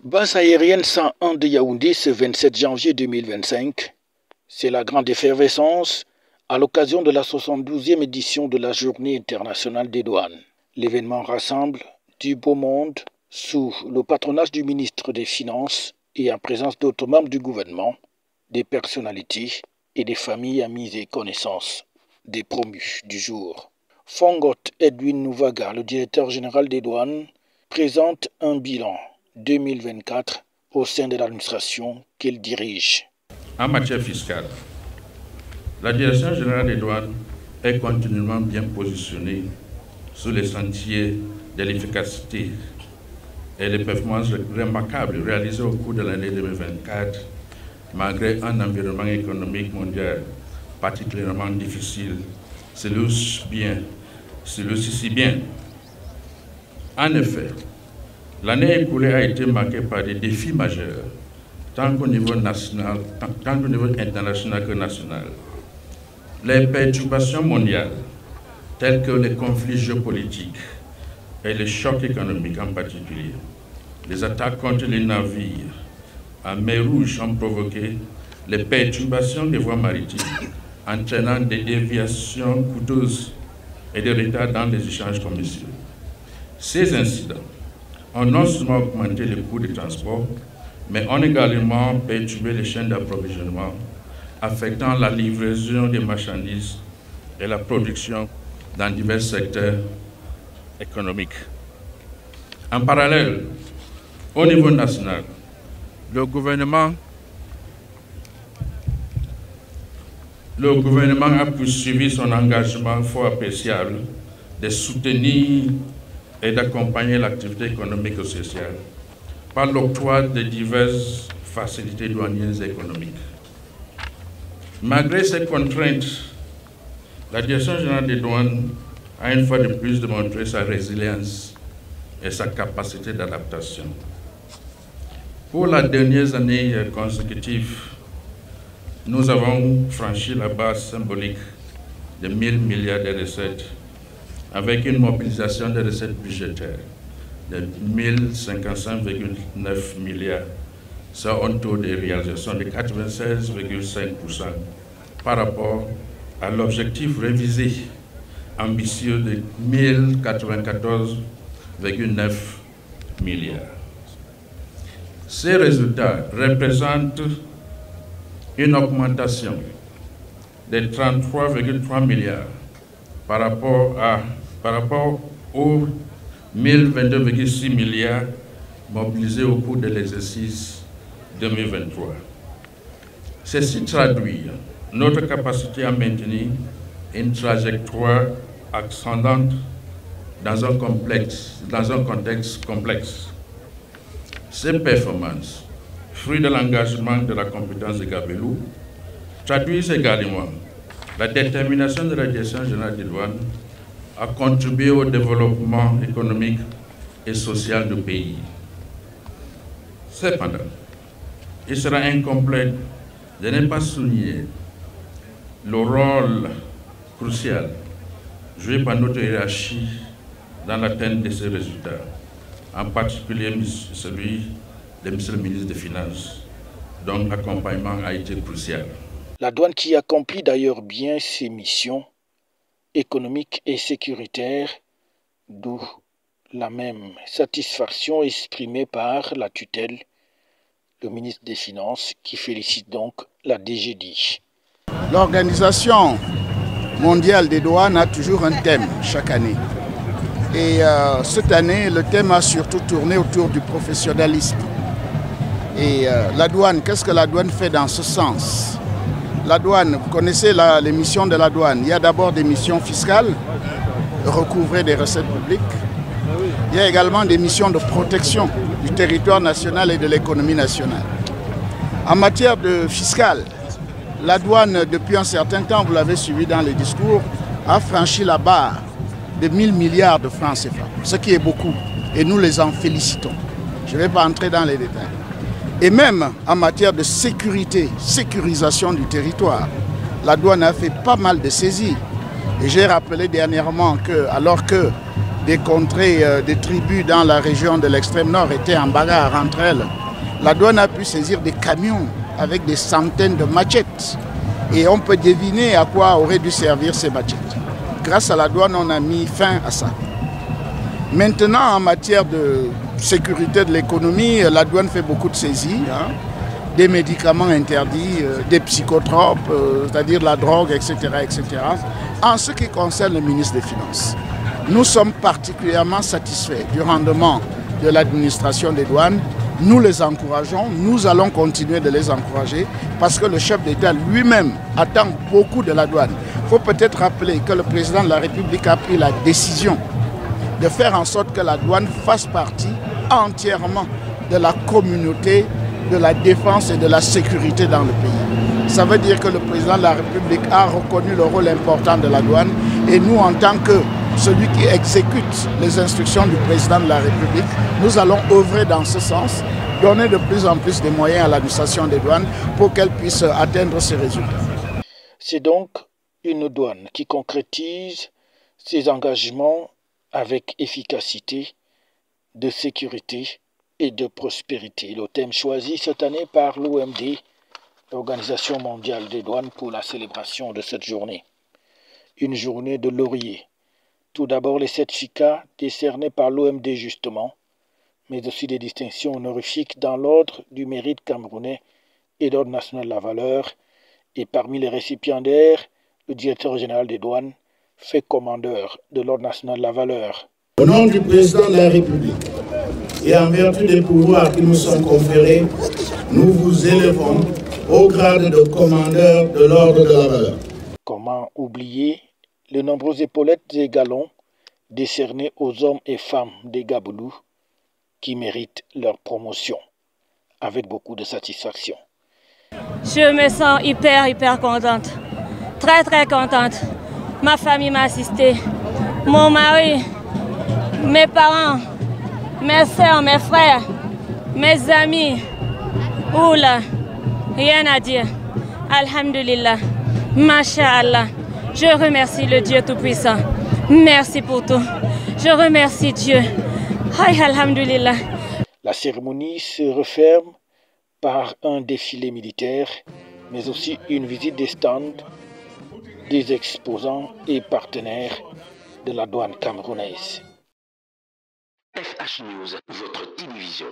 Base aérienne 101 de Yaoundé ce 27 janvier 2025. C'est la grande effervescence à l'occasion de la 72e édition de la Journée internationale des douanes. L'événement rassemble du beau monde sous le patronage du ministre des Finances et en présence d'autres membres du gouvernement, des personnalités et des familles, amis et connaissances des promus du jour. Fongot Edwin Nouvaga, le directeur général des douanes, présente un bilan 2024 au sein de l'administration qu'il dirige. En matière fiscale, la Direction générale des douanes est continuellement bien positionnée sur les sentiers de l'efficacité et les performances remarquables réalisées au cours de l'année 2024, malgré un environnement économique mondial particulièrement difficile, celui-ci si bien. En effet, l'année écoulée a été marquée par des défis majeurs, tant au niveau national, tant au niveau international que national. Les perturbations mondiales, telles que les conflits géopolitiques et les chocs économiques en particulier, les attaques contre les navires en mer Rouge ont provoqué les perturbations des voies maritimes, entraînant des déviations coûteuses et des retards dans les échanges commerciaux. Ces incidents ont non seulement augmenté les coûts de transport, mais ont également perturbé les chaînes d'approvisionnement, affectant la livraison des marchandises et la production dans divers secteurs économiques. En parallèle, au niveau national, le gouvernement a poursuivi son engagement fort appréciable de soutenir et d'accompagner l'activité économique et sociale par l'octroi de diverses facilités douanières et économiques. Malgré ces contraintes, la Direction générale des douanes a une fois de plus démontré sa résilience et sa capacité d'adaptation. Pour la dernière année consécutive, nous avons franchi la barre symbolique de 1 000 milliards de recettes avec une mobilisation des recettes budgétaires de 1 055,9 milliards, soit un taux de réalisation de 96,5% par rapport à l'objectif révisé ambitieux de 1 094,9 milliards. Ces résultats représentent une augmentation de 33,3 milliards par rapport aux 1022,6 milliards mobilisés au cours de l'exercice 2023. Ceci traduit notre capacité à maintenir une trajectoire ascendante dans un contexte complexe. Ces performances, fruit de l'engagement de la compétence de Gabelou, traduisent également la détermination de la Direction générale des douanes à contribuer au développement économique et social du pays. Cependant, il sera incomplet de ne pas souligner le rôle crucial joué par notre hiérarchie dans l'atteinte de ces résultats, en particulier celui de M. le ministre des Finances, dont l'accompagnement a été crucial. La douane qui accomplit d'ailleurs bien ses missions économiques et sécuritaires, d'où la même satisfaction exprimée par la tutelle, le ministre des Finances, qui félicite donc la DGD. L'Organisation mondiale des douanes a toujours un thème chaque année. Et cette année, le thème a surtout tourné autour du professionnalisme. Et la douane, qu'est-ce que la douane fait dans ce sens? La douane, vous connaissez les missions de la douane. Il y a d'abord des missions fiscales, recouvrer des recettes publiques. Il y a également des missions de protection du territoire national et de l'économie nationale. En matière de fiscale, la douane, depuis un certain temps, vous l'avez suivi dans les discours, a franchi la barre de 1 000 milliards de francs CFA, ce qui est beaucoup. Et nous les en félicitons. Je ne vais pas entrer dans les détails. Et même en matière de sécurité, sécurisation du territoire, la douane a fait pas mal de saisies. Et j'ai rappelé dernièrement que, alors que des contrées, des tribus dans la région de l'extrême nord étaient en bagarre entre elles, la douane a pu saisir des camions avec des centaines de machettes. Et on peut deviner à quoi auraient dû servir ces machettes. Grâce à la douane, on a mis fin à ça. Maintenant, en matière de sécurité de l'économie, la douane fait beaucoup de saisies. Des médicaments interdits, des psychotropes, c'est-à-dire la drogue, etc., etc. En ce qui concerne le ministre des Finances, nous sommes particulièrement satisfaits du rendement de l'administration des douanes. Nous les encourageons, nous allons continuer de les encourager parce que le chef d'État lui-même attend beaucoup de la douane. Il faut peut-être rappeler que le président de la République a pris la décision de faire en sorte que la douane fasse partie entièrement de la communauté de la défense et de la sécurité dans le pays. Ça veut dire que le président de la République a reconnu le rôle important de la douane et nous, en tant que celui qui exécute les instructions du président de la République, nous allons œuvrer dans ce sens, donner de plus en plus de moyens à l'administration des douanes pour qu'elle puisse atteindre ces résultats. C'est donc une douane qui concrétise ses engagements avec efficacité, de sécurité et de prospérité. Le thème choisi cette année par l'OMD, l'Organisation mondiale des douanes, pour la célébration de cette journée. Une journée de lauriers. Tout d'abord les certificats décernés par l'OMD justement, mais aussi des distinctions honorifiques dans l'ordre du mérite camerounais et l'ordre national de la valeur. Et parmi les récipiendaires, le directeur général des douanes fait commandeur de l'ordre national de la valeur. Au nom du président de la République et en vertu des pouvoirs qui nous sont conférés, nous vous élevons au grade de commandeur de l'ordre de la valeur. Comment oublier les nombreuses épaulettes et galons décernés aux hommes et femmes des Gaboulous qui méritent leur promotion avec beaucoup de satisfaction. Je me sens hyper contente, très contente. Ma famille m'a assistée, mon mari, mes parents, mes soeurs, mes frères, mes amis. Oula, rien à dire. Alhamdulillah, Masha'Allah. Je remercie le Dieu Tout-Puissant. Merci pour tout. Je remercie Dieu. Aïe, alhamdulillah. La cérémonie se referme par un défilé militaire, mais aussi une visite des stands des exposants et partenaires de la douane camerounaise. FH News, votre télévision.